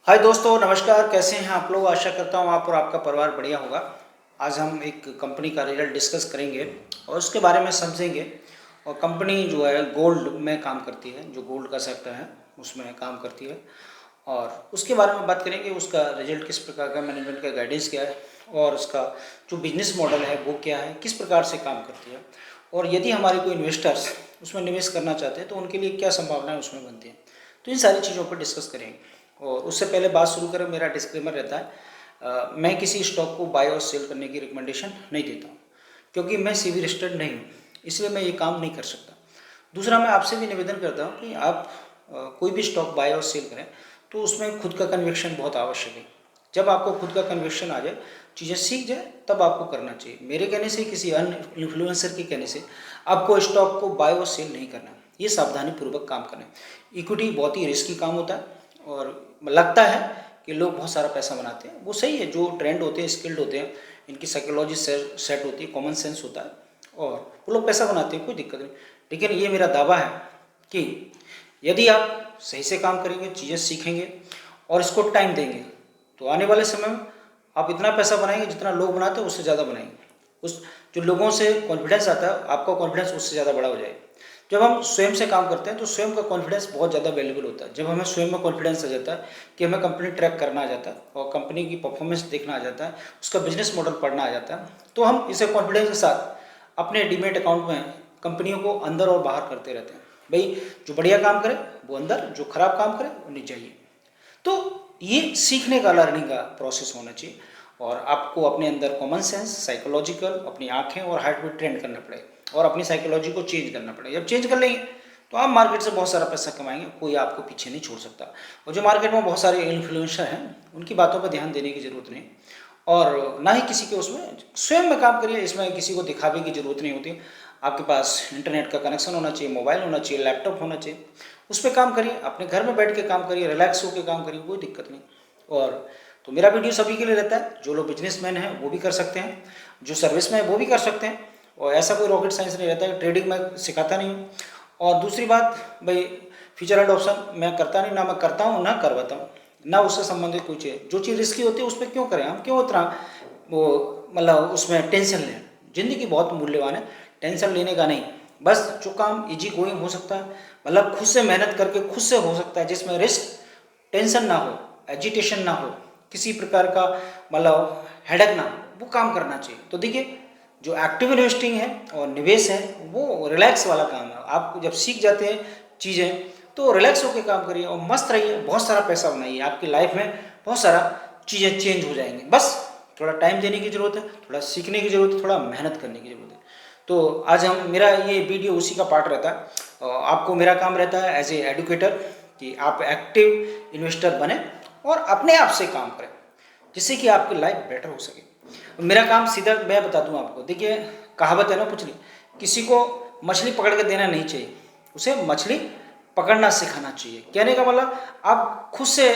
हाय दोस्तों, नमस्कार। कैसे हैं आप लोग? आशा करता हूँ आप और आपका परिवार बढ़िया होगा। आज हम एक कंपनी का रिजल्ट डिस्कस करेंगे और उसके बारे में समझेंगे। और कंपनी जो है गोल्ड में काम करती है, जो गोल्ड का सेक्टर है उसमें काम करती है। और उसके बारे में बात करेंगे, उसका रिजल्ट किस प्रकार का, मैनेजमेंट का गाइडेंस क्या है और उसका जो बिजनेस मॉडल है वो क्या है, किस प्रकार से काम करती है। और यदि हमारे कोई इन्वेस्टर्स उसमें निवेश करना चाहते हैं तो उनके लिए क्या संभावनाएं उसमें बनती हैं। तो इन सारी चीज़ों पर डिस्कस करेंगे। और उससे पहले बात शुरू करें, मेरा डिस्क्लेमर रहता है, मैं किसी स्टॉक को बाय और सेल करने की रिकमेंडेशन नहीं देता हूँ, क्योंकि मैं सीबी रजिस्टर्ड नहीं हूँ, इसलिए मैं ये काम नहीं कर सकता। दूसरा, मैं आपसे भी निवेदन करता हूँ कि आप कोई भी स्टॉक बाय और सेल करें तो उसमें खुद का कन्विक्शन बहुत आवश्यक है। जब आपको खुद का कन्विक्शन आ जाए, चीज़ें सीख जाए, तब आपको करना चाहिए। मेरे कहने से, किसी अन्य इन्फ्लुएंसर के कहने से आपको स्टॉक को बाय और सेल नहीं करना। ये सावधानी पूर्वक काम करें। इक्विटी बहुत ही रिस्की काम होता है और लगता है कि लोग बहुत सारा पैसा बनाते हैं, वो सही है। जो ट्रेंड होते हैं, स्किल्ड होते हैं, इनकी साइकोलॉजी सेट होती है, कॉमन सेंस होता है और वो लोग पैसा बनाते हैं, कोई दिक्कत नहीं। लेकिन ये मेरा दावा है कि यदि आप सही से काम करेंगे, चीज़ें सीखेंगे और इसको टाइम देंगे, तो आने वाले समय में आप इतना पैसा बनाएंगे जितना लोग बनाते हैं उससे ज़्यादा बनाएंगे। उस जो लोगों से कॉन्फिडेंस आता है, आपका कॉन्फिडेंस उससे ज़्यादा बड़ा हो जाएगा। जब हम स्वयं से काम करते हैं तो स्वयं का कॉन्फिडेंस बहुत ज़्यादा वैल्यूबल होता है। जब हमें स्वयं में कॉन्फिडेंस आ जाता है कि हमें कंपनी ट्रैक करना आ जाता है और कंपनी की परफॉर्मेंस देखना आ जाता है, उसका बिजनेस मॉडल पढ़ना आ जाता है, तो हम इसे कॉन्फिडेंस के साथ अपने डीमेट अकाउंट में कंपनियों को अंदर और बाहर करते रहते हैं। भाई, जो बढ़िया काम करे वो अंदर, जो खराब काम करे वो नीचे आइए। तो ये सीखने का, लर्निंग का प्रोसेस होना चाहिए और आपको अपने अंदर कॉमन सेंस, साइकोलॉजिकल, अपनी आंखें और हार्ट भी ट्रेंड करना पड़ेगा और अपनी साइकोलॉजी को चेंज करना पड़ेगा। जब चेंज कर लेंगे तो आप मार्केट से बहुत सारा पैसा कमाएंगे, कोई आपको पीछे नहीं छोड़ सकता। और जो मार्केट में बहुत सारे इन्फ्लुएंसर हैं, उनकी बातों पर ध्यान देने की ज़रूरत नहीं और ना ही किसी के उसमें, स्वयं में काम करिए। इसमें किसी को दिखावे की ज़रूरत नहीं होती। आपके पास इंटरनेट का कनेक्शन होना चाहिए, मोबाइल होना चाहिए, लैपटॉप होना चाहिए, उस पर काम करिए। अपने घर में बैठ के काम करिए, रिलैक्स होकर काम करिए, कोई दिक्कत नहीं। और तो मेरा वीडियो सभी के लिए रहता है। जो लोग बिजनेसमैन हैं वो भी कर सकते हैं, जो सर्विस में है वो भी कर सकते हैं। और ऐसा कोई रॉकेट साइंस नहीं रहता है। ट्रेडिंग मैं सिखाता नहीं हूँ। और दूसरी बात, भाई, फ्यूचर एंड ऑप्शन मैं करता नहीं, ना मैं करता हूँ, ना करवाता हूँ, ना उससे संबंधित कोई चीज़। जो चीज़ रिस्की होती है उस पर क्यों करें हम, क्यों उतना वो मतलब उसमें टेंशन लें। ज़िंदगी बहुत मूल्यवान है, टेंशन लेने का नहीं। बस जो काम इजी गोइंग हो सकता है, मतलब खुद से मेहनत करके खुद से हो सकता है, जिसमें रिस्क, टेंशन ना हो, एजिटेशन ना हो, किसी प्रकार का मतलब हेडक ना हो, वो काम करना चाहिए। तो देखिए, जो एक्टिव इन्वेस्टिंग है और निवेश है वो रिलैक्स वाला काम है। आप जब सीख जाते हैं चीज़ें तो रिलैक्स होकर काम करिए और मस्त रहिए, बहुत सारा पैसा बनाइए। आपकी लाइफ में बहुत सारा चीज़ें चेंज हो जाएंगी। बस थोड़ा टाइम देने की ज़रूरत है, थोड़ा सीखने की ज़रूरत है, थोड़ा मेहनत करने की ज़रूरत है। तो आज मेरा ये वीडियो उसी का पार्ट रहता है। आपको मेरा काम रहता है एज ए एडुकेटर कि आप एक्टिव इन्वेस्टर बने और अपने आप से काम करें, जिससे कि आपकी लाइफ बेटर हो सके। मेरा काम सीधा मैं बता दूं आपको। देखिए, कहावत है ना, पुछली, किसी को मछली पकड़ के देना नहीं चाहिए, उसे मछली पकड़ना सिखाना चाहिए। कहने का मतलब, आप खुद से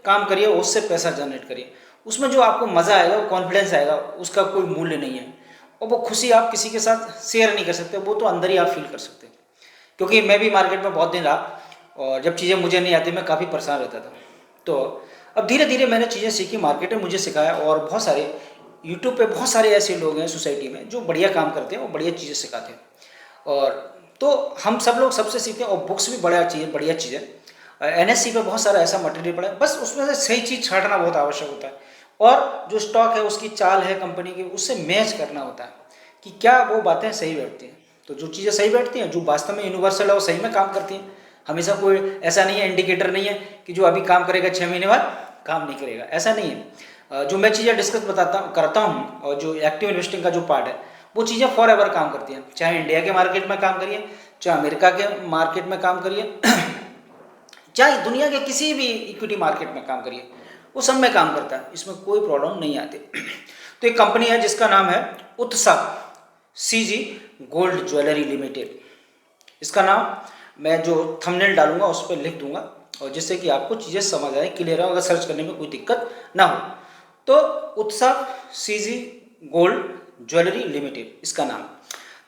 काम करिए, उससे पैसा जनरेट करिए। उसमें जो आपको मज़ा आएगा, वो कॉन्फिडेंस आएगा, उसका कोई मूल्य नहीं है। और वो खुशी आप किसी के साथ शेयर नहीं कर सकते, वो तो अंदर ही आप फील कर सकते हैं। क्योंकि मैं भी मार्केट में बहुत दिन रहा और जब चीज़ें मुझे नहीं आती मैं काफ़ी परेशान रहता था। तो अब धीरे धीरे मैंने चीज़ें सीखी, मार्केट ने मुझे सिखाया और बहुत सारे यूट्यूब पे बहुत सारे ऐसे लोग हैं सोसाइटी में जो बढ़िया काम करते हैं और बढ़िया चीज़ें सिखाते हैं। और तो हम सब लोग सबसे सीखते हैं और बुक्स भी बढ़िया चीज़ें। एनएससी पे बहुत सारा ऐसा मटेरियल पड़ा है, बस उसमें से सही चीज़ छांटना बहुत आवश्यक होता है। और जो स्टॉक है, उसकी चाल है कंपनी की, उससे मैच करना होता है कि क्या वो बातें सही बैठती हैं। तो जो चीज़ें सही बैठती हैं, जो वास्तव में यूनिवर्सल है, वो सही में काम करती हैं। हमेशा कोई ऐसा नहीं है, इंडिकेटर नहीं है कि जो अभी काम करेगा 6 महीने बाद काम नहीं करेगा, ऐसा नहीं है। जो मैं चीज़ें डिस्कस करता हूँ और जो एक्टिव इन्वेस्टिंग का जो पार्ट है, वो चीज़ें फॉर एवर काम करती हैं। चाहे इंडिया के मार्केट में काम करिए, चाहे अमेरिका के मार्केट में काम करिए, चाहे दुनिया के किसी भी इक्विटी मार्केट में काम करिए, वो सब में काम करता है, इसमें कोई प्रॉब्लम नहीं आती। तो एक कंपनी है जिसका नाम है उत्सव सीजी गोल्ड ज्वेलरी लिमिटेड। इसका नाम मैं जो थंबनेल डालूंगा उस पर लिख दूंगा, और जिससे कि आपको चीज़ें समझ आए, क्लियर हो, अगर सर्च करने में कोई दिक्कत ना हो। तो उत्सव सीजी गोल्ड ज्वेलरी लिमिटेड इसका नाम।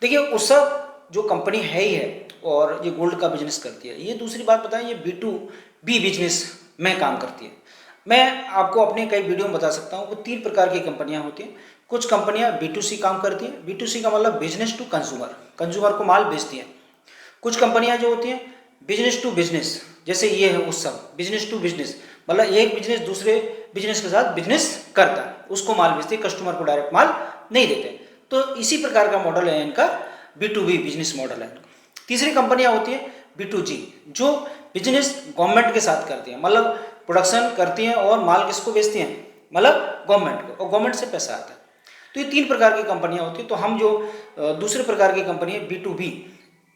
देखिए, उत्सव जो कंपनी है ही है और ये गोल्ड का बिजनेस करती है। ये दूसरी बात बताएं, ये B2B बिजनेस में काम करती है। मैं आपको अपने कई वीडियो में बता सकता हूँ, वो 3 प्रकार की कंपनियाँ होती हैं। कुछ कंपनियाँ B2C काम करती हैं, B2C का मतलब बिजनेस टू कंज्यूमर, कंज्यूमर को माल बेचती हैं। कुछ कंपनियां जो होती हैं बिजनेस टू बिजनेस, जैसे ये है उत्सव, बिजनेस टू बिजनेस मतलब एक बिजनेस दूसरे बिजनेस के साथ बिजनेस करता है, उसको माल बेचते, कस्टमर को डायरेक्ट माल नहीं देते। तो इसी प्रकार का मॉडल है इनका, B2B बिजनेस मॉडल है इनका। तीसरी कंपनियां होती हैं B2G, जो बिजनेस गवर्नमेंट के साथ करती हैं, मतलब प्रोडक्शन करती हैं और माल किसको बेचती हैं, मतलब गवर्नमेंट को, और गवर्नमेंट से पैसा आता है। तो ये 3 प्रकार की कंपनियां होती हैं। तो हम जो दूसरे प्रकार की कंपनी है B2B,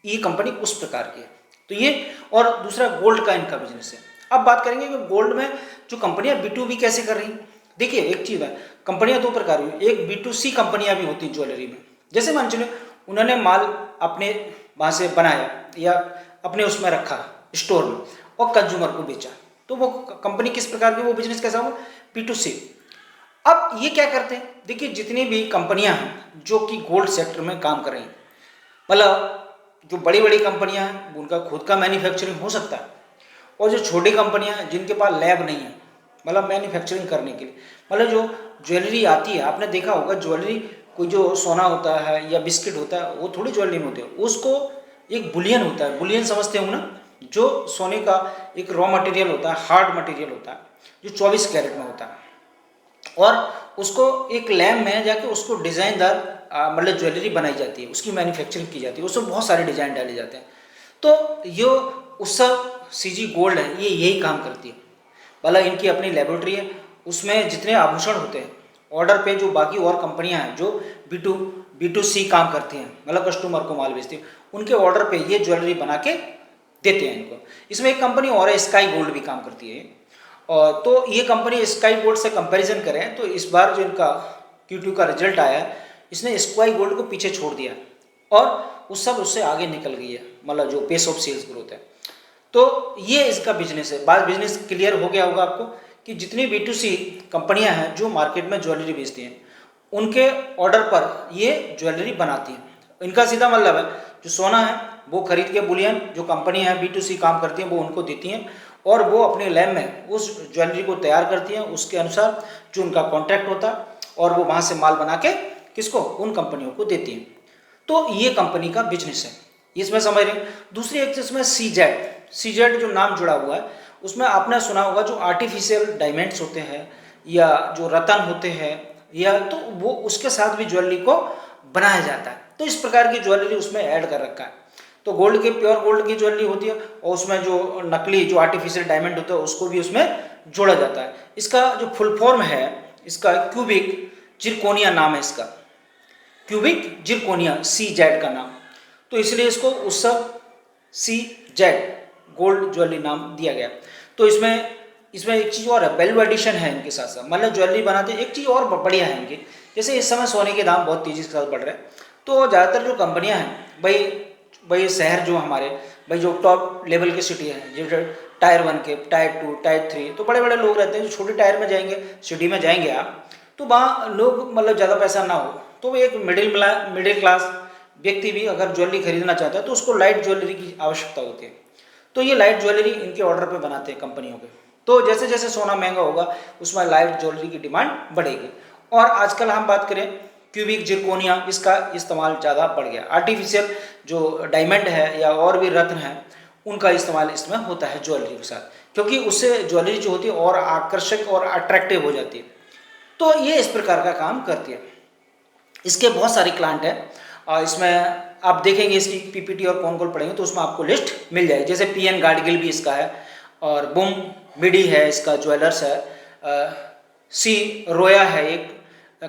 ये कंपनी उस प्रकार की है। तो ये, और दूसरा गोल्ड का इनका बिजनेस है। अब बात करेंगे कि गोल्ड में जो कंपनियां B2B कैसे कर रही हैं। देखिए एक चीज़ है, कंपनियां 2 प्रकार की, एक B2C कंपनियां भी होती हैं ज्वेलरी में। जैसे मान चलिए उन्होंने माल अपने वहाँ से बनाया या अपने उसमें रखा स्टोर में और कंज्यूमर को बेचा, तो वो कंपनी किस प्रकार की, वो बिजनेस कैसा हुआ, B2C। अब ये क्या करते हैं, देखिए जितनी भी कंपनियां हैं जो कि गोल्ड सेक्टर में काम कर रही हैं, मतलब जो बड़ी बड़ी कंपनियां हैं उनका खुद का मैन्युफैक्चरिंग हो सकता है, और जो छोटी कंपनियां हैं जिनके पास लैब नहीं है, मतलब मैन्युफैक्चरिंग करने के लिए, मतलब जो ज्वेलरी आती है, आपने देखा होगा ज्वेलरी, कोई जो सोना होता है या बिस्किट होता है वो थोड़ी ज्वेलरी में होती है, उसको एक बुलियन होता है, बुलियन समझते हो ना, जो सोने का एक रॉ मटेरियल होता है, हार्ड मटेरियल होता है, जो 24 कैरेट में होता है, और उसको एक लैम्प में जाके उसको डिज़ाइनदार मतलब ज्वेलरी बनाई जाती है, उसकी मैन्युफैक्चरिंग की जाती है, उसमें बहुत सारे डिज़ाइन डाले जाते हैं। तो ये उत्सव CG गोल्ड है, ये यही काम करती है, भला इनकी अपनी लेबोरेटरी है, उसमें जितने आभूषण होते हैं ऑर्डर पे, जो बाकी और कंपनियां हैं जो B2C काम करती हैं, मतलब कस्टमर को माल बेचती हैं, उनके ऑर्डर पे ये ज्वेलरी बना के देते हैं इनको। इसमें एक कंपनी और है, स्काई गोल्ड भी काम करती है। और तो ये कंपनी स्काई गोल्ड से कंपैरिजन करें तो इस बार जो इनका Q2 का रिजल्ट आया है, इसने स्काई गोल्ड को पीछे छोड़ दिया और उस सब उससे आगे निकल गई है, मतलब जो पेस ऑफ सेल्स ग्रोथ है। तो ये इसका बिजनेस है। बात बिजनेस क्लियर हो गया होगा आपको कि जितनी B2C कंपनियां हैं जो मार्केट में ज्वेलरी बेचती हैं, उनके ऑर्डर पर ये ज्वेलरी बनाती हैं। इनका सीधा मतलब है जो सोना है वो खरीद के बुलियन जो कंपनी है B2C काम करती हैं वो उनको देती हैं, और वो अपने लैब में उस ज्वेलरी को तैयार करती हैं, उसके अनुसार जो उनका कॉन्ट्रैक्ट होता है, और वो वहाँ से माल बना के किसको, उन कंपनियों को देती हैं। तो ये कंपनी का बिजनेस है, इसमें समझ रहे हैं। दूसरी एक इसमें CZ जो नाम जुड़ा हुआ है, उसमें आपने सुना होगा जो आर्टिफिशियल डायमंड्स होते हैं या जो रतन होते हैं, या तो वो उसके साथ भी ज्वेलरी को बनाया जाता है। तो इस प्रकार की ज्वेलरी उसमें ऐड कर रखा है। तो गोल्ड के, प्योर गोल्ड की ज्वेलरी होती है, और उसमें जो नकली जो आर्टिफिशियल डायमंड होता है उसको भी उसमें जोड़ा जाता है। इसका जो फुल फॉर्म है, इसका क्यूबिक जिरकोनिया नाम है, इसका क्यूबिक जिरकोनिया, CZ का नाम, तो इसलिए इसको उत्सव CZ गोल्ड ज्वेलरी नाम दिया गया। तो इसमें एक चीज़ और है, वैल्यू एडिशन है इनके साथ साथ, मतलब ज्वेलरी बनाते हैं। एक चीज़ और बढ़िया है इनकी, जैसे इस समय सोने के दाम बहुत तेज़ी के साथ बढ़ रहे हैं, तो ज़्यादातर जो कंपनियां हैं भाई शहर जो हमारे भाई जो टॉप लेवल की सिटी है, जैसे टायर 1 के, टायर 2, टायर 3, तो बड़े बड़े लोग रहते हैं जो छोटे टायर में जाएंगे, सिटी में जाएंगे आप, तो वहाँ लोग मतलब ज़्यादा पैसा ना हो, तो वो एक मिडिल क्लास व्यक्ति भी अगर ज्वेलरी खरीदना चाहता है तो उसको लाइट ज्वेलरी की आवश्यकता होती है। तो ये लाइट ज्वेलरी इनके ऑर्डर पे बनाते हैं कंपनियों के। तो जैसे जैसे सोना महंगा होगा उसमें लाइट ज्वेलरी की डिमांड बढ़ेगी। और आजकल हम बात करें क्यूबिक जिरकोनिया, इसका इस्तेमाल ज़्यादा बढ़ गया। आर्टिफिशियल जो डायमंड है या और भी रत्न है उनका इस्तेमाल इसमें होता है ज्वेलरी के साथ, क्योंकि उससे ज्वेलरी जो होती है और आकर्षक और अट्रैक्टिव हो जाती है। तो ये इस प्रकार का काम करती है। इसके बहुत सारे क्लाइंट हैं, और इसमें आप देखेंगे इसकी पीपीटी और कौन कौन पढ़ेंगे तो उसमें आपको लिस्ट मिल जाएगी। जैसे PN गाडगिल भी इसका है, और बुम मिडी है इसका ज्वेलर्स है, C रोया है एक,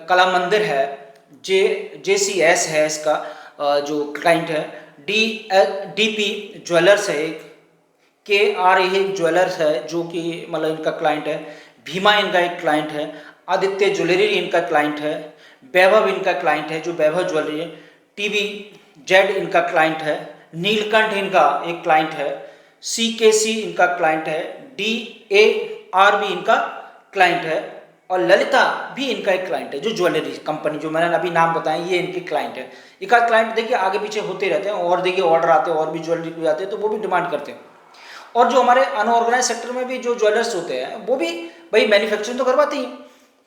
कला मंदिर है, JCS है इसका जो क्लाइंट है, DP ज्वेलर्स है एक, KRA ज्वेलर्स है जो कि मतलब इनका क्लाइंट है, भीमा इनका एक क्लाइंट है, आदित्य ज्वेलरी इनका क्लाइंट है, वैभव इनका क्लाइंट है जो वैभव ज्वेलरी है, TVZ इनका क्लाइंट है, नीलकंठ इनका एक क्लाइंट है, CKC इनका क्लाइंट है, DAR भी इनका क्लाइंट है, और ललिता भी इनका एक क्लाइंट है। जो ज्वेलरी कंपनी जो मैंने अभी नाम बताए ये इनके क्लाइंट है। एक आध क्लाइंट देखिए आगे पीछे होते रहते हैं, और देखिए ऑर्डर आते हैं और भी ज्वेलरी को आते हैं तो वो भी डिमांड करते हैं। और जो हमारे अनऑर्गेनाइज सेक्टर में भी जो ज्वेलर्स होते हैं वो भी भाई मैन्युफैक्चरिंग तो करवाते ही,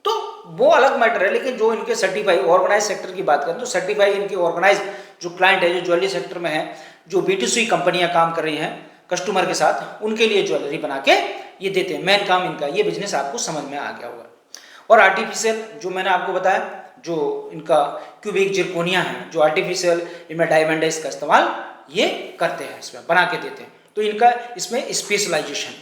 तो वो अलग मैटर है। लेकिन जो इनके सर्टिफाई ऑर्गेनाइज सेक्टर की बात करें तो सर्टिफाई इनकी ऑर्गेनाइज जो क्लाइंट है, जो ज्वेलरी सेक्टर में है, जो B2C कंपनियां काम कर रही हैं कस्टमर के साथ, उनके लिए ज्वेलरी बना के ये देते हैं। मेन काम इनका ये बिजनेस आपको समझ में आ गया होगा। और आर्टिफिशियल जो मैंने आपको बताया, जो इनका क्यूबिक जिरकोनिया है, जो आर्टिफिशियल इनमें डायमंड है, इसका इस्तेमाल ये करते हैं, इसमें बना के देते हैं। तो इनका इसमें स्पेशलाइजेशन,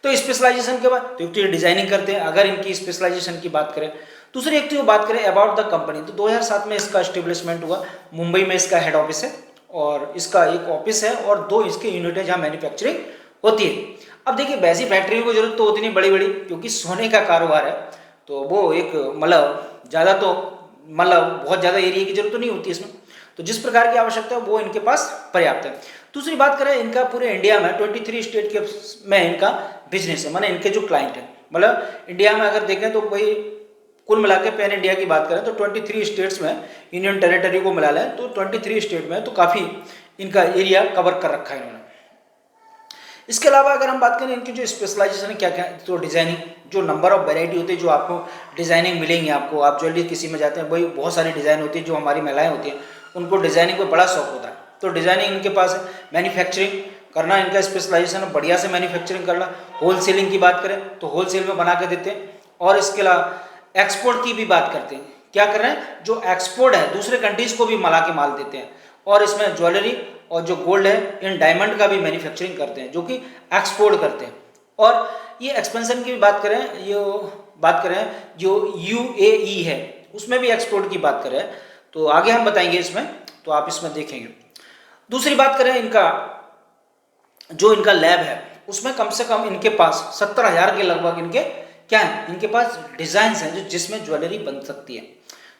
तो स्पेशलाइजेशन के बाद तो एक तो ये डिजाइनिंग करते हैं। अगर इनकी स्पेशलाइजेशन की बात करें, दूसरी एक तो बात करें अबाउट द कंपनी, तो 2007 में इसका एस्टेब्लिशमेंट हुआ। मुंबई में इसका हेड ऑफिस है और इसका एक ऑफिस है और 2 इसके यूनिट है जहाँ मैन्युफैक्चरिंग होती है। अब देखिए वैसी फैक्ट्रियों की जरूरत तो होती नहीं बड़ी बड़ी, क्योंकि सोने का कारोबार है, तो वो एक मतलब ज़्यादा तो मतलब बहुत ज़्यादा एरिया की जरूरत तो नहीं होती इसमें। तो जिस प्रकार की आवश्यकता है वो इनके पास पर्याप्त है। दूसरी बात करें, इनका पूरे इंडिया में 23 स्टेट के में इनका बिजनेस है, माने इनके जो क्लाइंट है, मतलब इंडिया में अगर देखें तो भाई कुल मिला के पैन इंडिया की बात करें तो 23 स्टेट्स में, यूनियन टेरिटरी को मिला लें तो 23 स्टेट में, तो काफ़ी इनका एरिया कवर कर रखा है इन्होंने। इसके अलावा अगर हम बात करें इनकी जो स्पेशलाइजेशन है क्या क्या, तो डिजाइनिंग, जो नंबर ऑफ वैरायटी होती है जो आपको डिजाइनिंग मिलेंगी, आपको आप ज्वेलरी किसी में जाते हैं भाई बहुत सारी डिज़ाइन होती है, जो हमारी महिलाएं होती हैं उनको डिज़ाइनिंग में बड़ा शौक होता है, तो डिज़ाइनिंग इनके पास है। मैन्युफैक्चरिंग करना इनका स्पेशलाइजेशन है, बढ़िया से मैन्युफैक्चरिंग करना। होलसेलिंग की बात करें तो होलसेल में बना के देते हैं। और इसके अलावा एक्सपोर्ट की भी बात करते हैं, क्या कर रहे हैं, जो एक्सपोर्ट है दूसरे कंट्रीज को भी मिला के माल देते हैं। और इसमें ज्वेलरी और जो गोल्ड है, इन डायमंड का भी मैन्युफैक्चरिंग करते हैं, जो कि एक्सपोर्ट करते हैं। और ये एक्सपेंशन की भी बात करें, जो UAE है उसमें भी एक्सपोर्ट की बात करें तो आगे हम बताएंगे इसमें, तो आप इसमें देखेंगे। दूसरी बात करें, इनका जो इनका लैब है उसमें कम से कम इनके पास 70,000 के लगभग इनके क्या है, इनके पास डिजाइन्स हैं जो जिसमें ज्वेलरी बन सकती है।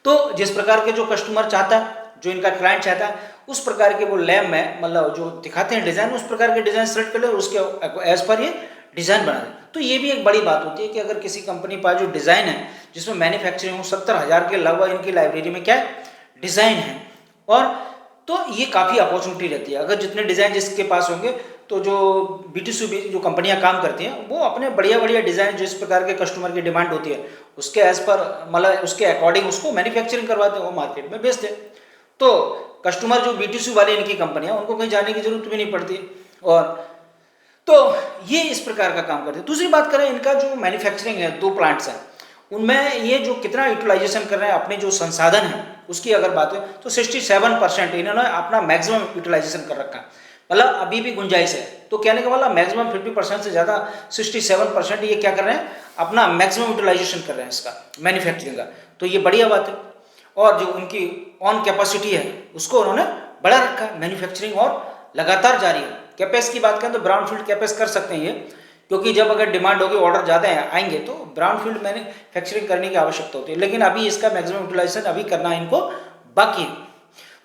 तो जिस प्रकार के जो कस्टमर चाहता है, जो इनका क्लाइंट चाहता है, उस प्रकार के वो लैब में मतलब जो दिखाते हैं डिजाइन, उस प्रकार के डिजाइन सेलेक्ट कर ले और उसके एज पर ये डिजाइन बना दे। तो ये भी एक बड़ी बात होती है कि अगर किसी कंपनी पर जो डिजाइन है जिसमें मैन्युफैक्चरिंग हो, 70,000 के लगभग इनकी लाइब्रेरी में क्या है, डिजाइन है। और तो ये काफ़ी अपॉर्चुनिटी रहती है, अगर जितने डिज़ाइन जिसके पास होंगे तो जो B2C जो कंपनियां काम करती हैं वो अपने बढ़िया बढ़िया डिज़ाइन जिस प्रकार के कस्टमर की डिमांड होती है उसके एज पर मतलब उसके अकॉर्डिंग उसको मैन्युफैक्चरिंग करवाते हैं, वो मार्केट में बेचते हैं। तो कस्टमर जो B2C वाले इनकी कंपनियां, उनको कहीं जाने की जरूरत भी नहीं पड़ती। और तो ये इस प्रकार का काम करते हैं। दूसरी बात करें, इनका जो मैन्युफैक्चरिंग है, 2 प्लांट्स हैं, उनमें ये जो कितना यूटिलाइजेशन कर रहे हैं अपने जो संसाधन है उसकी अगर बात है तो 67% इन्होंने अपना मैक्सिमम यूटिलाइजेशन कर रखा है, मतलब अभी भी गुंजाइश है। तो कहने का मतलब मैक्सिमम 50% से ज़्यादा 67% ये क्या कर रहे हैं, अपना मैक्सिमम यूटिलाइजेशन कर रहे हैं इसका मैन्युफैक्चरिंग का, तो ये बढ़िया बात है। और जो उनकी ऑन कैपेसिटी है उसको उन्होंने बढ़ा रखा है, मैन्युफैक्चरिंग और लगातार जारी है। कैपेस की बात करें तो ब्राउन फील्ड कैपेस कर सकते हैं ये, क्योंकि जब अगर डिमांड होगी, ऑर्डर ज़्यादा आएंगे तो ब्राउन फील्ड मैन्युफैक्चरिंग करने की आवश्यकता होती है, लेकिन अभी इसका मैक्सिमम यूटिलाइजेशन अभी करना इनको बाकी है।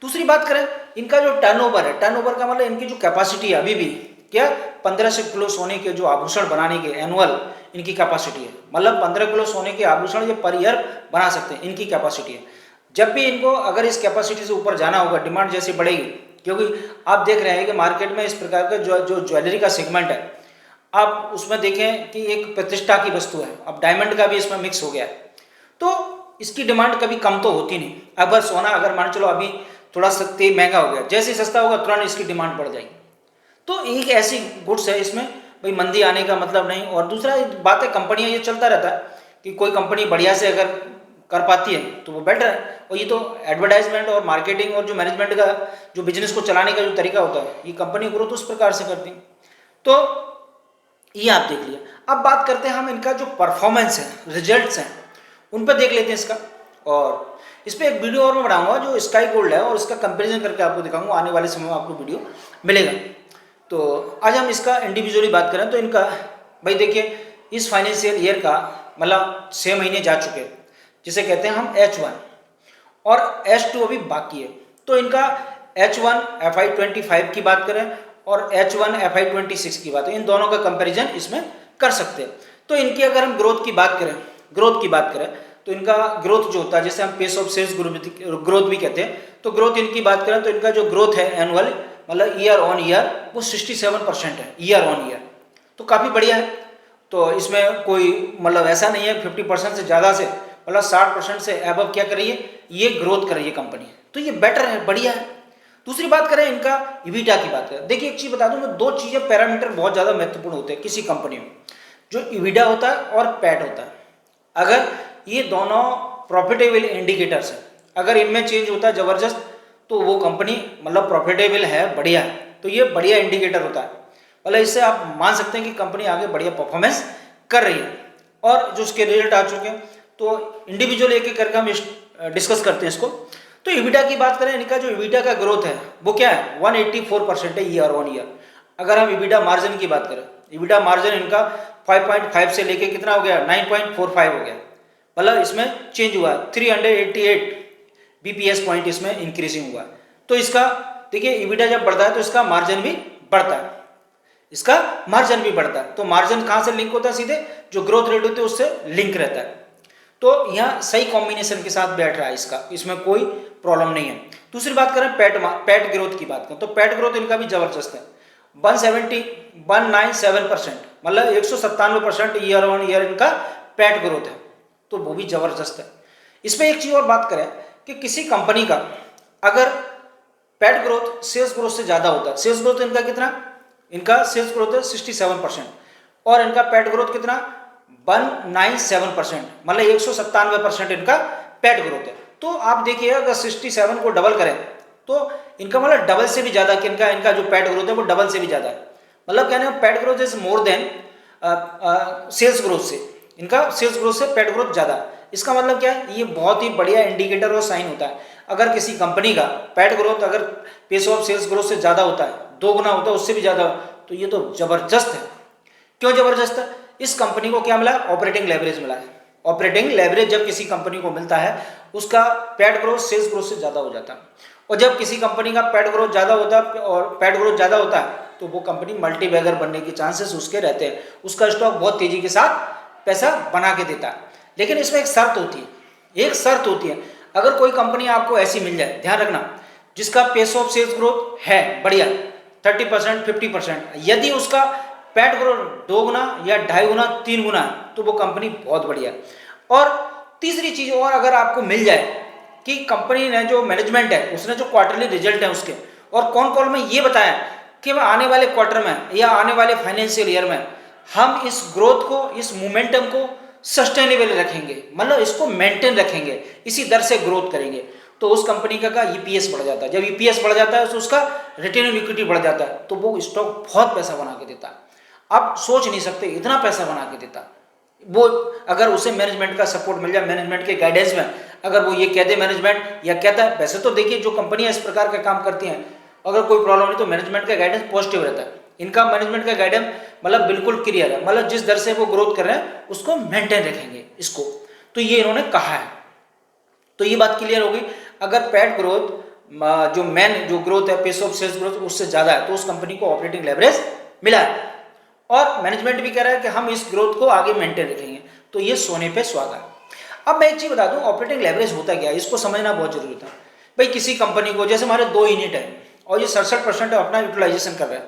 दूसरी बात करें, इनका जो टर्नओवर है, टर्नओवर का मतलब इनकी जो कैपेसिटी है अभी भी क्या 1500 किलो सोने के जो आभूषण बनाने के एनुअल इनकी कैपेसिटी है, मतलब 15 किलो सोने के आभूषण ये पर ईयर बना सकते हैं, इनकी कैपेसिटी है। जब भी इनको अगर इस कैपेसिटी से ऊपर जाना होगा, डिमांड जैसे बढ़ेगी, क्योंकि आप देख रहे हैं कि मार्केट में इस प्रकार का जो ज्वेलरी का सेगमेंट है, आप उसमें देखें कि एक प्रतिष्ठा की वस्तु है, अब डायमंड का भी इसमें मिक्स हो गया है, तो इसकी डिमांड कभी कम तो होती नहीं। अगर सोना अगर मान चलो अभी थोड़ा सस्ते महंगा हो गया, जैसे ही सस्ता होगा तुरंत इसकी डिमांड बढ़ जाएगी। तो एक ऐसी गुड्स है, इसमें भाई मंदी आने का मतलब नहीं। और दूसरा बात है, कंपनियां ये चलता रहता है कि कोई कंपनी बढ़िया से अगर कर पाती है तो वो बेटर है। और ये तो एडवर्टाइजमेंट और मार्केटिंग और जो मैनेजमेंट का जो बिजनेस को चलाने का जो तरीका होता है, ये कंपनी ग्रोथ उस प्रकार से करती है। तो ये आप देख लिया। अब बात करते हैं हम इनका जो परफॉर्मेंस है, रिजल्ट्स हैं, उन पर देख लेते हैं इसका। और इस पर एक वीडियो और मैं बनाऊंगा जो स्काई गोल्ड है, और इसका कंपैरिजन करके आपको दिखाऊंगा, आने वाले समय में आपको वीडियो मिलेगा। तो आज हम इसका इंडिविजुअली बात करें तो इनका भाई देखिए, इस फाइनेंशियल ईयर का मतलब 6 महीने जा चुके हैं, जिसे कहते हैं हम H1, और H2 अभी बाकी है। तो इनका H1 FY25 की बात करें और H1 FY26 की बात है, इन दोनों का कंपैरिजन इसमें कर सकते हैं। तो इनकी अगर हम ग्रोथ की बात करें तो इनका ग्रोथ जो होता है, जैसे हम पेस ऑफ सेल्स ग्रोथ भी कहते हैं, तो ग्रोथ इनकी बात करें तो इनका जो ग्रोथ है एनुअल मतलब ईयर ऑन ईयर वो 67% है ईयर ऑन ईयर। तो काफ़ी बढ़िया है। तो इसमें कोई मतलब ऐसा नहीं है 50% से ज़्यादा से मतलब 60% से एबव क्या कर रही है, ये ग्रोथ कर रही है कंपनी, तो ये बेटर है, बढ़िया है। दूसरी बात करें इनका इबिटा की बात करें, देखिए एक चीज़ बता दूं मैं, दो चीज़ें पैरामीटर बहुत ज़्यादा महत्वपूर्ण होते हैं किसी कंपनी में, जो इबिटा होता है और पैट होता है। अगर ये दोनों प्रॉफिटेबल इंडिकेटर्स हैं, अगर इनमें चेंज होता है ज़बरदस्त, तो वो कंपनी मतलब प्रॉफिटेबल है, बढ़िया है, तो ये बढ़िया इंडिकेटर होता है, मतलब इससे आप मान सकते हैं कि कंपनी आगे बढ़िया परफॉर्मेंस कर रही है। और जो उसके रिजल्ट आ चुके हैं, तो इंडिविजुअल एक एक करके हम डिस्कस करते हैं इसको। तो इबिटा की बात करें, इनका जो इबिटा का ग्रोथ है वो क्या है, 184% है ईयर ऑन ईयर। अगर हम इबिटा मार्जिन की बात करें, इबिटा मार्जिन इनका 5.5 से लेके कितना हो गया, 9.45 हो गया, मतलब इसमें चेंज हुआ, 388 बीपीएस पॉइंट इसमें इंक्रीजिंग हुआ। तो इसका देखिए इबिटा जब बढ़ता है तो इसका मार्जिन भी बढ़ता है, इसका मार्जिन भी बढ़ता है। तो मार्जिन कहाँ से लिंक होता है, सीधे जो ग्रोथ रेट होती है उससे लिंक रहता है। तो यहाँ सही कॉम्बिनेशन के साथ बैठ रहा है इसका, इसमें कोई प्रॉब्लम नहीं है। दूसरी बात करें पैट ग्रोथ की बात करें, तो पैट ग्रोथ इनका भी जबरदस्त है, 197%, मतलब 197% ईयर ऑन ईयर इनका पैट ग्रोथ है, तो वो भी जबरदस्त है। इसमें एक चीज और बात करें कि किसी कंपनी का अगर पैट ग्रोथ सेल्स ग्रोथ से ज्यादा होता है, सेल्स ग्रोथ इनका कितना, इनका सेल्स ग्रोथ है 67% और इनका पैट ग्रोथ कितना 197%, मतलब 197% इनका पैट ग्रोथ है। तो आप देखिए अगर 67 को डबल करें तो इनका मतलब डबल से भी ज्यादा कि इनका जो पैट ग्रोथ है वो डबल से भी ज्यादा है, मतलब कहने का PAT growth is more than sales growth से, इनका सेल्स ग्रोथ से पैट ग्रोथ ज्यादा है। इसका मतलब क्या है, ये बहुत ही बढ़िया इंडिकेटर और साइन होता है। अगर किसी कंपनी का पैट ग्रोथ अगर पेस ऑफ सेल्स ग्रोथ से ज्यादा होता है, 2 गुना होता है, उससे भी ज्यादा, तो ये तो जबरदस्त है। क्यों जबरदस्त है, इस कंपनी को क्या मिला, ऑपरेटिंग लेवरेज मिला है। ऑपरेटिंग लेवरेज जब किसी कंपनी को मिलता है उसका पैट ग्रोथ सेल्स ग्रोथ से ज्यादा हो जाता है, और जब किसी कंपनी का पैट ग्रोथ ज्यादा होता है और पैट ग्रोथ ज्यादा होता है तो वो कंपनी मल्टीबैगर बनने के चांसेस उसके रहते हैं, उसका स्टॉक बहुत तेजी के साथ पैसा बना के देता है। लेकिन इसमें एक शर्त होती है, एक शर्त होती है, अगर कोई कंपनी आपको ऐसी मिल जाए, ध्यान रखना, जिसका पेस ऑफ सेल्स ग्रोथ है बढ़िया 30% 50%, यदि उसका पैट ग्रोथ 2 गुना या 2.5 गुना 3 गुना है तो वो कंपनी बहुत बढ़िया। और तीसरी चीज और अगर आपको मिल जाए कि कंपनी ने जो मैनेजमेंट है उसने जो क्वार्टरली रिजल्ट है उसके और कौन कॉल में ये बताया कि आने वाले क्वार्टर में या आने वाले फाइनेंशियल ईयर में हम इस ग्रोथ को, इस मोमेंटम को सस्टेनेबल रखेंगे, मतलब इसको मेंटेन रखेंगे, इसी दर से ग्रोथ करेंगे, तो उस कंपनी का ईपीएस बढ़ जाता है। जब ईपीएस बढ़ जाता है तो उसका रिटर्न ऑन इक्विटी बढ़ जाता है, तो वो स्टॉक बहुत पैसा बना के देता है। आप सोच नहीं सकते इतना पैसा बना के देता वो, अगर उसे मैनेजमेंट का सपोर्ट मिल जाए, मैनेजमेंट के गाइडेंस में, अगर वो ये कह दे मैनेजमेंट या कहता है, वैसे तो देखिए जो कंपनियां इस प्रकार का काम करती हैं अगर कोई प्रॉब्लम नहीं तो मैनेजमेंट का गाइडेंस पॉजिटिव रहता है। इनका मैनेजमेंट का गाइडेंस मतलब बिल्कुल क्लियर है, मतलब जिस दर से वो ग्रोथ कर रहे हैं उसको मेंटेन रखेंगे इसको, तो ये इन्होंने कहा है। तो ये बात क्लियर हो गई, अगर पैट ग्रोथ जो मेन जो ग्रोथ है पेस ऑफ सेल्स ग्रोथ उससे ज्यादा है तो उस कंपनी को ऑपरेटिंग लेवरेज मिला है, और मैनेजमेंट भी कह रहा है कि हम इस ग्रोथ को आगे मेंटेन रखेंगे, तो ये सोने पे सुहागा है। अब मैं एक चीज बता दूं, ऑपरेटिंग लेवरेज होता क्या है, इसको समझना बहुत जरूरी था। भाई किसी कंपनी को, जैसे हमारे 2 यूनिट है और ये 67% अपना यूटिलाइजेशन कर रहे हैं,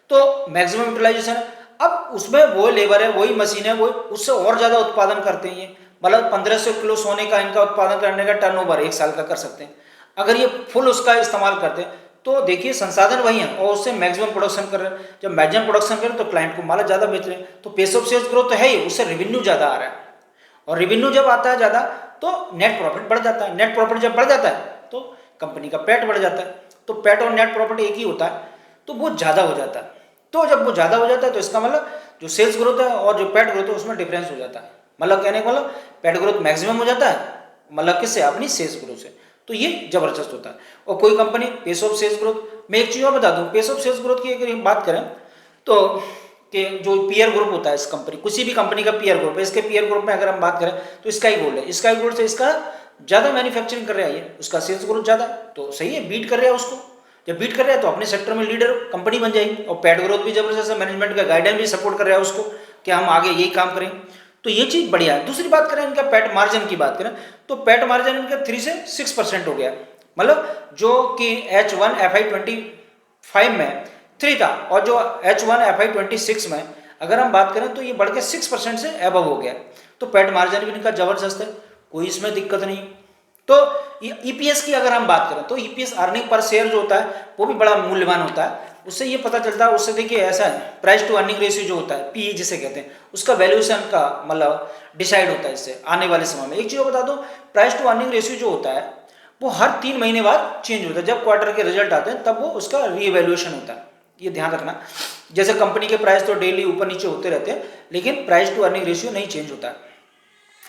तो मैक्सिमम यूटिलाइजेशन है, अब उसमें वो लेबर है, वही मशीन है, वो उससे और ज्यादा उत्पादन करते हैं, मतलब 1500 किलो सोने का इनका उत्पादन करने का टर्नओवर 1 साल का कर सकते हैं। अगर ये फुल उसका इस्तेमाल करते हैं तो देखिए संसाधन वही है और उससे मैक्सिमम प्रोडक्शन कर रहे हैं। जब मैक्सिमम प्रोडक्शन करें तो क्लाइंट को माल ज्यादा बेच रहे हैं, तो पेस ऑफ सेल्स ग्रोथ तो है ही, उससे रेवेन्यू ज्यादा आ रहा है, और रेवेन्यू जब आता है ज्यादा तो नेट प्रॉफिट बढ़ जाता है, नेट प्रॉफिट जब बढ़ जाता है तो कंपनी का पैट बढ़ जाता है, तो पैट और नेट प्रॉफिट एक ही होता है, तो वो ज्यादा हो जाता है। तो जब वो ज्यादा हो जाता है तो इसका मतलब जो सेल्स ग्रोथ है और जो पैट ग्रोथ है उसमें डिफरेंस हो जाता है, मतलब कहने का मतलब पैट ग्रोथ मैक्सिमम हो जाता है, मतलब किससे, अपनी सेल्स ग्रोथ से, तो ये जबरदस्त होता है। और कोई company pace of sales growth, मैं एक चीज और बता दूं, पेस ऑफ सेल्स ग्रोथ की अगर हम बात करें तो कि जो पीयर ग्रुप होता है इस कंपनी, किसी भी कंपनी का पीयर ग्रुप है, इसके पीयर ग्रुप में अगर हम बात करें तो स्काई गोल्ड है, स्काई गोल्ड से इसका ज्यादा मैन्युफैक्चरिंग कर रहा है, ये उसका सेल्स ग्रोथ ज्यादा, तो सही है, बीट कर रहा है उसको, जब बीट कर रहा है तो अपने सेक्टर में लीडर कंपनी बन जाएगी, और पैट ग्रोथ भी जबरदस्त है, मैनेजमेंट का गाइडेंस भी सपोर्ट कर रहा है उसको कि हम आगे यही काम करें, तो ये चीज बढ़िया है। दूसरी बात करें इनका पैट मार्जिन की बात करें तो पैट मार्जिन इनका 3 से 6% हो गया, मतलब जो कि H1 FY25 में 3 था और जो H1 FY26 में अगर हम बात करें तो ये बढ़ के 6% से अबव हो गया। तो पैट मार्जिन भी इनका जबरदस्त है, कोई इसमें दिक्कत नहीं। तो ईपीएस की अगर हम बात करें तो ईपीएस अर्निंग पर शेयर जो होता है वो भी बड़ा मूल्यवान होता है। उससे ये पता चलता है, उससे देखिए ऐसा है, प्राइस टू अर्निंग रेशियो जो होता है, पीई जिसे कहते हैं, उसका वैल्यूएशन का मतलब डिसाइड होता है इससे आने वाले समय में। एक चीज़ बता दो, प्राइस टू अर्निंग रेशियो जो होता है वो हर 3 महीने बाद चेंज होता है। जब क्वार्टर के रिजल्ट आते हैं तब वो उसका रीवैल्यूएशन होता है, ये ध्यान रखना। जैसे कंपनी के प्राइस तो डेली ऊपर नीचे होते रहते हैं, लेकिन प्राइस टू अर्निंग रेशियो नहीं चेंज होता है।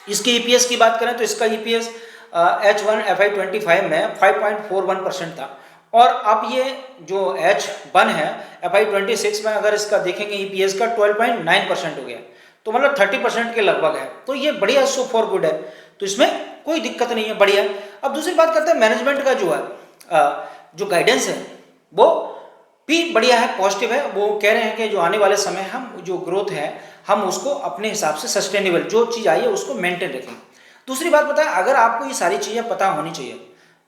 इसके ईपीएस की बात करें तो इसका ईपीएस H1 FY25 में 5.41% था, और अब ये जो H1 है FY26 में अगर इसका देखेंगे ईपीएस का 12.9% हो गया, तो मतलब 30% के लगभग है। तो ये बढ़िया, सो फॉर गुड है, तो इसमें कोई दिक्कत नहीं है, बढ़िया। अब दूसरी बात करते हैं मैनेजमेंट का जो है जो गाइडेंस है वो भी बढ़िया है, पॉजिटिव है। वो कह रहे हैं कि जो आने वाले समय हम जो ग्रोथ है हम उसको अपने हिसाब से सस्टेनेबल जो चीज़ आई है उसको मेंटेन रखें। दूसरी बात बताएं, अगर आपको ये सारी चीज़ें पता होनी चाहिए,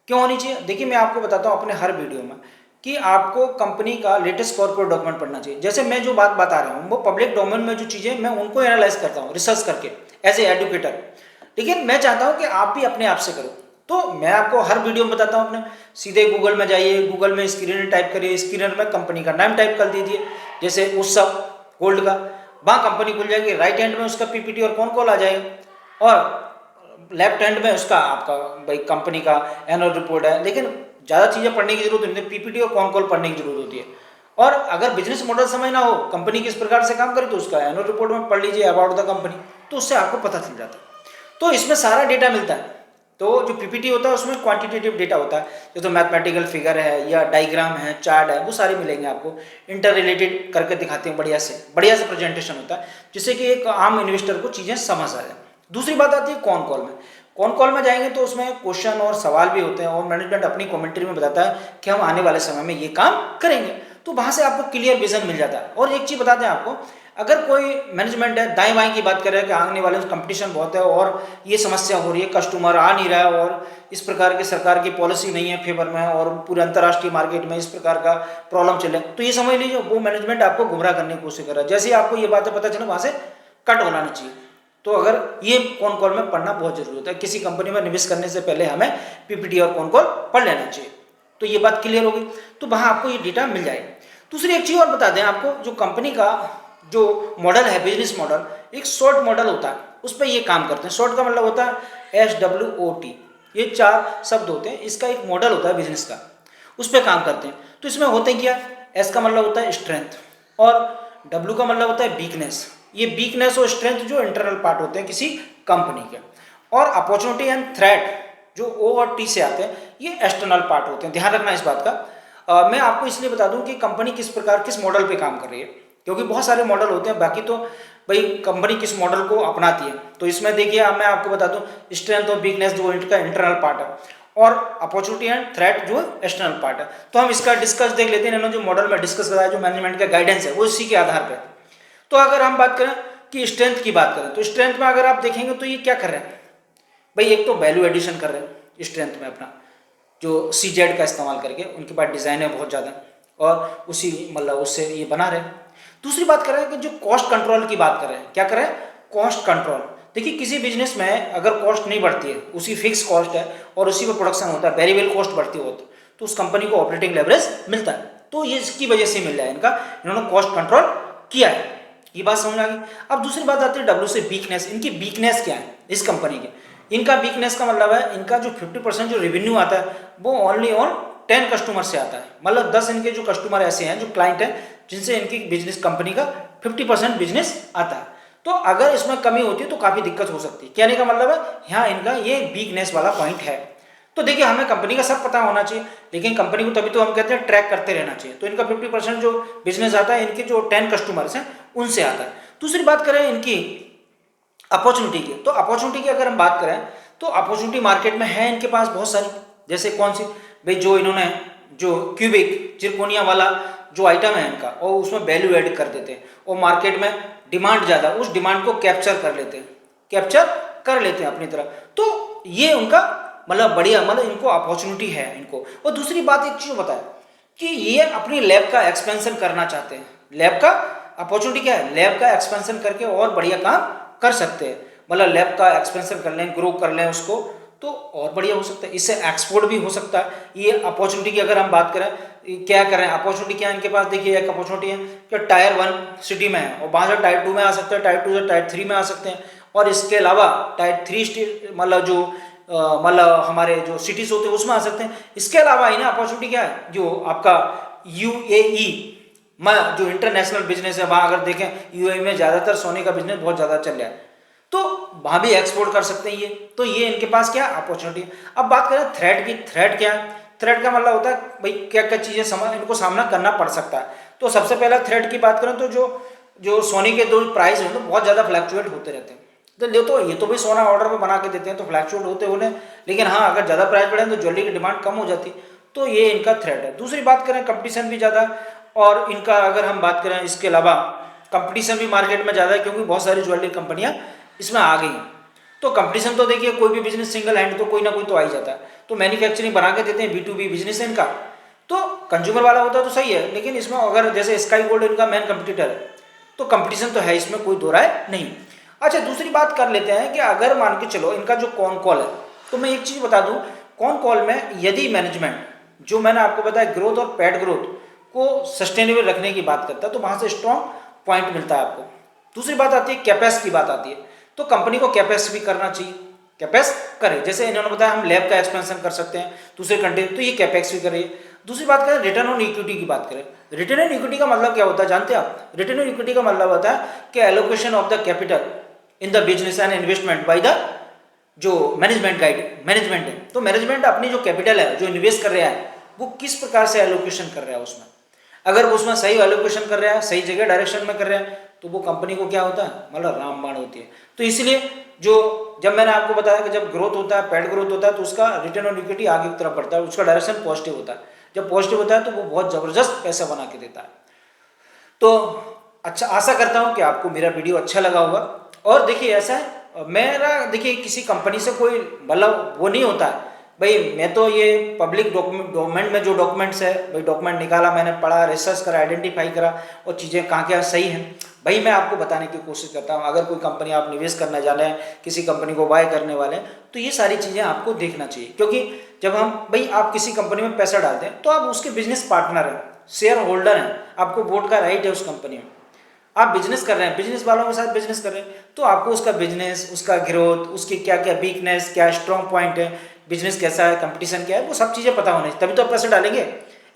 क्यों होनी चाहिए? देखिए मैं आपको बताता हूँ अपने हर वीडियो में कि आपको कंपनी का लेटेस्ट कॉर्पोरेट डॉक्यूमेंट पढ़ना चाहिए। जैसे मैं जो बात बता रहा हूँ वो पब्लिक डोमेन में जो चीज़ें मैं उनको एनालाइज करता हूँ रिसर्च करके एज ए एडुकेटर, लेकिन मैं चाहता हूँ कि आप भी अपने आप से करो। तो मैं आपको हर वीडियो में बताता हूँ, अपने सीधे गूगल में जाइए, गूगल में स्क्रीनर टाइप करिए, स्क्रीनर में कंपनी का नाम टाइप कर दीजिए, जैसे उत्सव गोल्ड का, वहाँ कंपनी खुल जाएगी। राइट हैंड में उसका पीपीटी और कौन कॉल आ जाएगा, और लेफ्ट हैंड में उसका आपका भाई कंपनी का एनुअल रिपोर्ट है। लेकिन ज़्यादा चीज़ें पढ़ने की जरूरत नहीं है, पीपीटी और कौन कॉल पढ़ने की जरूरत होती है। और अगर बिजनेस मॉडल समझना हो, कंपनी किस प्रकार से काम करे, तो उसका एनुअल रिपोर्ट में पढ़ लीजिए अबाउट द कंपनी, तो उससे आपको पता चल जाता है। तो इसमें सारा डेटा मिलता है। तो जो पीपीटी होता है उसमें क्वांटिटेटिव डेटा होता है, जैसे मैथमेटिकल फिगर है या डायग्राम है, चार्ट है, वो सारे मिलेंगे आपको, इंटर रिलेटेड करके दिखाते हैं, बढ़िया से प्रेजेंटेशन होता है, जिससे कि एक आम इन्वेस्टर को चीज़ें समझ आ जाए। दूसरी बात आती है कॉन कॉल में। कॉन कॉल में जाएंगे तो उसमें क्वेश्चन और सवाल भी होते हैं, और मैनेजमेंट अपनी कमेंट्री में बताता है कि हम आने वाले समय में ये काम करेंगे, तो वहाँ से आपको क्लियर विजन मिल जाता है। और एक चीज़ बता दें आपको, अगर कोई मैनेजमेंट है दाएं बाएं की बात कर रहा है कि आने वाले कंपटीशन बहुत है और ये समस्या हो रही है, कस्टमर आ नहीं रहा है, और इस प्रकार की सरकार की पॉलिसी नहीं है फेवर में, और पूरे अंतर्राष्ट्रीय मार्केट में इस प्रकार का प्रॉब्लम चले, तो ये समझ लीजिए वो मैनेजमेंट आपको गुमराह करने की कोशिश कर रहा है। जैसे ही आपको ये बातें पता चले वहाँ से कट होना चाहिए। तो अगर ये कॉन कॉल में पढ़ना बहुत जरूरी होता है, किसी कंपनी में निवेश करने से पहले हमें पीपीटी और कॉन कॉल पढ़ लेना चाहिए। तो ये बात क्लियर होगी, तो वहाँ आपको ये डेटा मिल जाएगा। दूसरी एक चीज़ और बता दें आपको, जो कंपनी का जो मॉडल है, बिजनेस मॉडल, एक शॉर्ट मॉडल होता है, उस पर ये काम करते हैं। शॉर्ट का मतलब होता है SWOT, ये 4 शब्द होते हैं, इसका एक मॉडल होता है बिजनेस का, उस पर काम करते हैं। तो इसमें होते क्या, S का मतलब होता है स्ट्रेंथ, और W का मतलब होता है वीकनेस। ये वीकनेस और स्ट्रेंथ जो इंटरनल पार्ट होते हैं किसी कंपनी के, और अपॉर्चुनिटी एंड थ्रेट जो O और T से आते हैं, ये एक्सटर्नल पार्ट होते हैं। ध्यान रखना इस बात का। मैं आपको इसलिए बता दूं कि कंपनी किस प्रकार किस मॉडल पे काम कर रही है, क्योंकि बहुत सारे मॉडल होते हैं, बाकी तो भाई कंपनी किस मॉडल को अपनाती है। तो इसमें देखिए मैं आपको बता दूं, स्ट्रेंथ और वीकनेस जो इनका इंटरनल पार्ट है, और अपॉर्चुनिटी एंड थ्रेट जो एक्सटर्नल पार्ट है। तो हम इसका डिस्कस देख लेते हैं। इन्होंने जो मॉडल में डिस्कस कराया, जो मैनेजमेंट का गाइडेंस है, वो इसी के आधार पर। तो अगर हम बात करें कि स्ट्रेंथ की बात करें, तो स्ट्रेंथ में अगर आप देखेंगे तो ये क्या कर रहे हैं भाई, एक तो वैल्यू एडिशन कर रहे हैं स्ट्रेंथ में, अपना जो CZ का इस्तेमाल करके, उनके पास डिज़ाइन है बहुत ज़्यादा, और उसी मतलब उससे ये बना रहे हैं। दूसरी बात कर रहे हैं कि जो कॉस्ट कंट्रोल की बात कर रहे हैं, क्या कर रहे हैं, कॉस्ट कंट्रोल। देखिए किसी बिजनेस में अगर कॉस्ट नहीं बढ़ती है, उसी फिक्स कॉस्ट है और उसी पर प्रोडक्शन होता है, वेरिएबल कॉस्ट बढ़ती हो तो उस कंपनी को ऑपरेटिंग लेवरेज मिलता है। तो ये इसकी वजह से मिल रहा है, इन्होंने कॉस्ट कंट्रोल किया है। ये बात समझ आ गई। अब दूसरी बात आती है W से वीकनेस। इनकी वीकनेस क्या है इस कंपनी के? इनका वीकनेस का मतलब है इनका जो 50% जो रेवेन्यू आता है वो ओनली ऑन 10 कस्टमर से आता है। मतलब 10 इनके जो कस्टमर ऐसे हैं, जो क्लाइंट हैं, जिनसे इनकी बिजनेस कंपनी का 50% बिजनेस आता है। तो अगर इसमें कमी होती है तो काफ़ी दिक्कत हो सकती है। कहने का मतलब है यहाँ इनका ये वीकनेस वाला पॉइंट है। तो देखिए हमें कंपनी का सब पता होना चाहिए, लेकिन कंपनी को तभी तो हम कहते हैं ट्रैक करते रहना चाहिए। तो इनका 50% जो बिजनेस आता है, इनके जो 10 कस्टमर्स हैं उनसे आता है। दूसरी बात करें इनकी अपॉर्चुनिटी की, तो अपॉर्चुनिटी की अगर हम बात करें तो अपॉर्चुनिटी मार्केट में है इनके पास बहुत सारी। जैसे कौन सी भाई, जो इन्होंने जो क्यूबिक चिरकोनिया वाला जो आइटम है इनका, और उसमें वैल्यू ऐड कर देते हैं, और मार्केट में डिमांड ज़्यादा, उस डिमांड को कैप्चर कर लेते हैं अपनी तरफ। तो ये उनका मतलब बढ़िया, मतलब इनको अपॉर्चुनिटी है इनको। और दूसरी बात एक चीज़ बताया कि ये अपनी लैब का एक्सपेंशन करना चाहते हैं, लैब का अपॉर्चुनिटी क्या है, लैब का एक्सपेंशन करके और बढ़िया काम कर सकते हैं। मतलब लैब का एक्सपेंशन कर लें, ग्रो कर लें उसको, तो और बढ़िया हो सकता है, इससे एक्सपोर्ट भी हो सकता है। ये अपॉर्चुनिटी की अगर हम बात करें, क्या करें, अपॉर्चुनिटी क्या है इनके पास, देखिए एक अपॉर्चुनिटी है कि टायर 1 सिटी में है और वहाँ से टायर 2 में आ सकते हैं, टायर 2 से टायर 3 में आ सकते हैं, और इसके अलावा टायर 3 मतलब जो मतलब हमारे जो सिटीज़ होते हैं उसमें आ सकते हैं। इसके अलावा ही ना अपॉर्चुनिटी क्या है, जो आपका UAE में जो इंटरनेशनल बिजनेस है, वहाँ अगर देखें UAE में ज़्यादातर सोने का बिजनेस बहुत ज़्यादा चल रहा है, तो वहाँ भी एक्सपोर्ट कर सकते हैं ये। तो ये इनके पास क्या अपॉर्चुनिटी। अब बात करें थ्रेट की, थ्रेट क्या है, थ्रेट का मतलब होता है भाई क्या क्या चीज़ें इनको सामना करना पड़ सकता है। तो सबसे पहला थ्रेट की बात करें तो जो सोने के दो प्राइस हैं तो बहुत ज़्यादा फ्लैक्चुएट होते रहते हैं। तो ये तो भाई सोना ऑर्डर में बना के देते हैं तो फ्लैक्चुएट होते होने, लेकिन हाँ अगर ज़्यादा प्राइस बढ़े तो ज्वेलरी की डिमांड कम हो जाती, तो ये इनका थ्रेट है। दूसरी बात करें, कंपटीशन भी ज़्यादा, और इनका अगर हम बात करें इसके अलावा कंपटीशन भी मार्केट में ज़्यादा है, क्योंकि बहुत सारी ज्वेलरी कंपनियाँ इसमें आ गई हैं। तो कंपटीशन तो देखिए कोई भी बिजनेस सिंगल हैंड तो कोई ना कोई तो आ ही जाता है। तो मैन्युफैक्चरिंग बना के देते हैं, B2B बिजनेस है इनका, तो कंज्यूमर वाला होता है तो सही है, लेकिन इसमें अगर जैसे स्काई गोल्ड इनका मेन कंपटीटर है, तो कंपटीशन तो है, इसमें कोई दो राय नहीं। अच्छा, दूसरी बात कर लेते हैं कि अगर मान के चलो इनका जो कॉन कॉल है, तो मैं एक चीज़ बता दूं, कॉन कॉल में यदि मैनेजमेंट जो मैंने आपको बताया ग्रोथ और पैड ग्रोथ को सस्टेनेबल रखने की बात करता है, तो वहाँ से स्ट्रॉन्ग पॉइंट मिलता है आपको। दूसरी बात आती है कैपेस की बात आती है, तो कंपनी को कैपेस भी करना चाहिए, कैपेस करे, जैसे इन्होंने बताया हम लैब का एक्सपेंशन कर सकते हैं दूसरे कंट्री, तो ये कैपेक्स भी करे। दूसरी बात करें रिटर्न ऑन इक्विटी की बात करें, रिटर्न ऑन इक्विटी का मतलब क्या होता है जानते हैं आप? रिटर्न ऑन इक्विटी का मतलब होता है कि allocation of the capital in the business and investment by the जो मैनेजमेंट है, तो मैनेजमेंट अपनी जो कैपिटल है जो इन्वेस्ट कर रहा है वो किस प्रकार से एलोकेशन कर रहा है उसमें, अगर वो उसमें सही एलोकेशन कर रहा है, सही जगह डायरेक्शन में कर रहा है, तो वो कंपनी को क्या होता है, मतलब रामबाण होती है। तो इसलिए जो जब मैंने आपको बताया कि जब ग्रोथ होता है, पैड ग्रोथ होता है, तो उसका रिटर्न ऑन इक्विटी आगे की तरफ बढ़ता है, उसका डायरेक्शन पॉजिटिव होता है। जब पॉजिटिव होता है तो वो बहुत ज़बरदस्त पैसा बना के देता है। तो अच्छा, आशा करता हूँ कि आपको मेरा वीडियो अच्छा लगा होगा। और देखिए ऐसा है, मेरा देखिए किसी कंपनी से कोई मतलब वो नहीं होता है भाई, मैं तो ये पब्लिक डॉक्यूमेंट में जो डॉक्यूमेंट्स है भाई, डॉक्यूमेंट निकाला, मैंने पढ़ा, रिसर्च करा, आइडेंटिफाई करा और चीज़ें कहाँ क्या सही हैं भाई, मैं आपको बताने की कोशिश करता हूँ। अगर कोई कंपनी आप निवेश करना जा रहे हैं, किसी कंपनी को बाय करने वाले हैं, तो ये सारी चीज़ें आपको देखना चाहिए, क्योंकि जब हम भाई आप किसी कंपनी में पैसा डालते हैं तो आप उसके बिजनेस पार्टनर हैं, शेयर होल्डर हैं, आपको वोट का राइट है उस कंपनी में, आप बिजनेस कर रहे हैं, बिजनेस वालों के साथ बिजनेस कर रहे हैं, तो आपको उसका बिजनेस, उसका ग्रोथ, उसकी क्या क्या वीकनेस, क्या स्ट्रॉन्ग पॉइंट है, बिजनेस कैसा है, कंपटीशन क्या है, वो सब चीज़ें पता होनी चाहिए, तभी तो आप पैसे डालेंगे।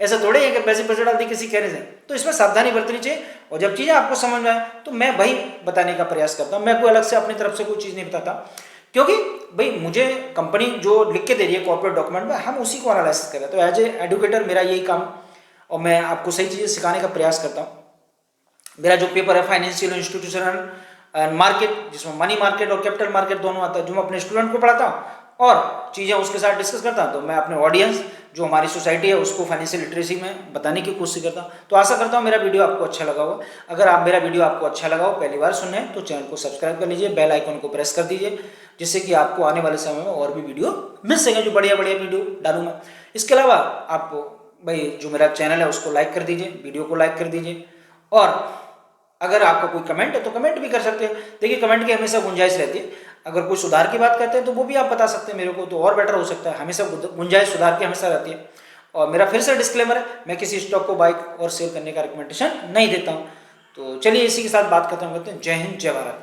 ऐसा थोड़े है कि पैसे डाल दिए किसी कहने से, तो इसमें सावधानी बरतनी चाहिए। और जब चीज़ें आपको समझ में आए तो मैं वही बताने का प्रयास करता हूँ, मैं कोई अलग से अपनी तरफ से कोई चीज़ नहीं बताता, क्योंकि भाई मुझे कंपनी जो लिख के दे रही है कॉर्पोरेट डॉक्यूमेंट में, हम उसी को एनालिसिस करें, तो एज ए एडुकेटर मेरा यही काम, और मैं आपको सही चीज़ें सिखाने का प्रयास करता हूँ। मेरा जो पेपर है फाइनेंशियल इंस्टीट्यूशन एंड मार्केट, जिसमें मनी मार्केट और कैपिटल मार्केट दोनों आता है, जो मैं अपने स्टूडेंट को पढ़ाता हूँ और चीज़ें उसके साथ डिस्कस करता हूँ, तो मैं अपने ऑडियंस जो हमारी सोसाइटी है उसको फाइनेंशियल लिटरेसी में बताने की कोशिश करता हूँ। तो आशा करता हूँ मेरा वीडियो आपको अच्छा लगा हो। अगर आप मेरा वीडियो आपको अच्छा लगा हो, पहली बार सुन रहे हैं, तो चैनल को सब्सक्राइब कर लीजिए, बेल आइकन को प्रेस कर दीजिए, जिससे कि आपको आने वाले समय में और भी वीडियो मिल सकें, जो बढ़िया बढ़िया वीडियो डालूंगा। इसके अलावा आप भाई जो मेरा चैनल है उसको लाइक कर दीजिए, वीडियो को लाइक कर दीजिए, और अगर आपका कोई कमेंट है तो कमेंट भी कर सकते हैं। देखिए कमेंट की हमेशा गुंजाइश रहती है, अगर कोई सुधार की बात करते हैं तो वो भी आप बता सकते हैं मेरे को, तो और बेटर हो सकता है। हमेशा गुंजाइश सुधार की हमेशा रहती है। और मेरा फिर से डिस्क्लेमर है, मैं किसी स्टॉक को बाय और सेल करने का रिकमेंडेशन नहीं देता हूँ। तो चलिए इसी के साथ बात खत्म करते हैं। जय हिंद, जय भारत।